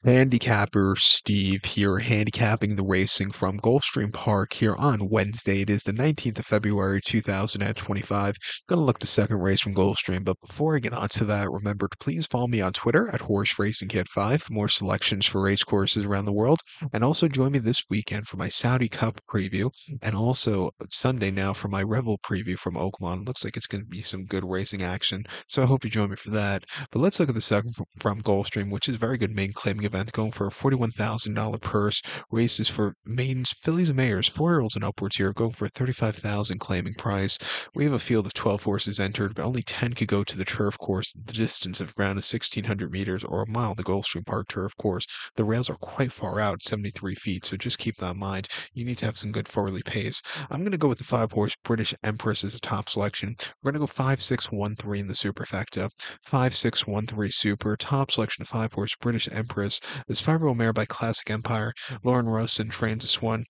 Handicapper Steve here, handicapping the racing from Gulfstream Park here on Wednesday. It is the 19th of February, 2025. Going to look the second race from Gulfstream, but before I get on to that, remember to please follow me on Twitter at Horse Racing Kid 5 for more selections for race courses around the world. And also join me this weekend for my Saudi Cup preview, and also Sunday now for my Revel preview from Oakland. Looks like it's going to be some good racing action, so I hope you join me for that. But let's look at the second from Gulfstream, which is a very good main claiming event, going for a $41,000 purse. Races for maidens, fillies, and mares, 4-year-olds and upwards here, going for a $35,000 claiming price. We have a field of 12 horses entered, but only 10 could go to the turf course. The distance of ground is 1,600 meters or a mile. The Gulfstream Park turf course. The rails are quite far out, 73 feet, so just keep that in mind. You need to have some good forwardly pace. I'm going to go with the 5-horse British Empress as a top selection. We're going to go 5-6-1-3 in the superfecta. 5-6-1-3 Super, top selection of 5-horse British Empress. This 5-year-old mare by Classic Empire. Lauren Robson trains this one.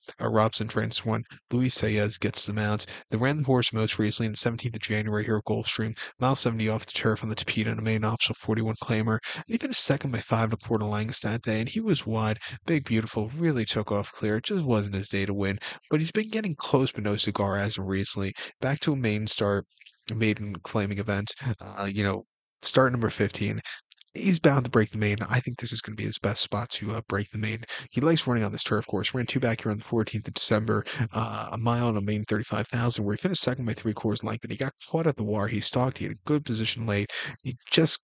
Luis Saez gets the mount. They ran the horse most recently on the 17th of January here at Gulfstream. Mile 70 off the turf on the Tapeta and a main optional 41 claimer. And he finished second by 5 1/4 lengths that day, and he was wide. Big, beautiful, really took off clear. It just wasn't his day to win, but he's been getting close but no cigar as of recently. Back to a maiden claiming event. Start number 15. He's bound to break the main. I think this is going to be his best spot to break the main. He likes running on this turf course. Ran two back here on the 14th of December, a mile on a main 35,000, where he finished second by 3/4 length. And he got caught at the wire. He stalked. He had a good position late. He just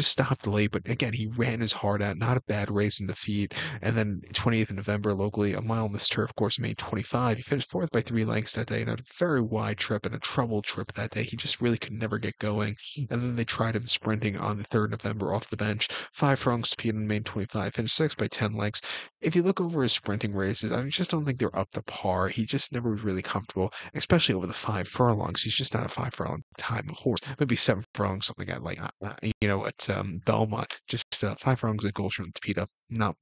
stopped late, but again, he ran his heart out. Not a bad race in the feet. And then 28th of November, locally, a mile on this turf course, main 25. He finished fourth by 3 lengths that day, and had a very wide trip and a troubled trip that day. He just really could never get going. And then they tried him sprinting on the 3rd of November off the bench. 5 furlongs to Pete in main 25, finished sixth by 10 lengths. If you look over his sprinting races, I just don't think they're up to par. He just never was really comfortable, especially over the 5 furlongs. He's just not a 5 furlong time horse. Maybe 7 furlongs, something like at Belmont. Just 5 furlongs at Gulfstream to Pete. Not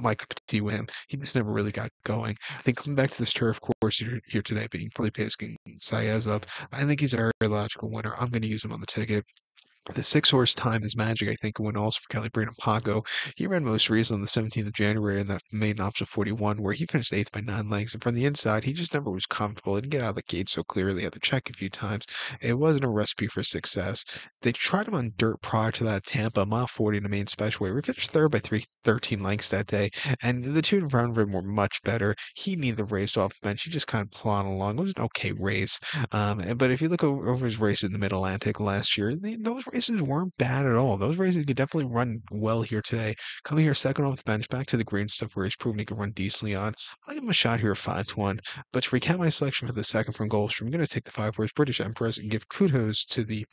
my cup of tea with him. He just never really got going. I think coming back to this turf course here today, being probably pacing Saez up, I think he's a very logical winner. I'm going to use him on the ticket. The 6-horse Time is Magic, I think, went also for Kelly Breen and Paco. He ran most recently on the 17th of January in that maiden option 41, where he finished eighth by 9 lengths. And from the inside, he just never was comfortable. He didn't get out of the gate so clearly. Had to check a few times. It wasn't a recipe for success. They tried him on dirt prior to that at Tampa, mile 40 in the main special weight. We finished third by 13 lengths that day. And the two in front of him were much better. He neither raced off the bench. He just kind of plodded along. It was an okay race. But if you look over his race in the Mid Atlantic last year, those races weren't bad at all. Those races could definitely run well here today. Coming here second off the bench, back to the green stuff where he's proven he can run decently on. I'll give him a shot here at 5-1. But to recap my selection for the second from Gulfstream, I'm going to take the 5-horse British Empress and give kudos to the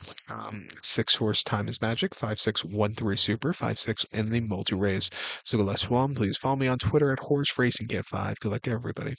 6-horse Time is Magic, 5-6-1-3 Super, 5-6 in the multi race. So let's one. Please follow me on Twitter at Horse Racing Get 5. Good luck to everybody.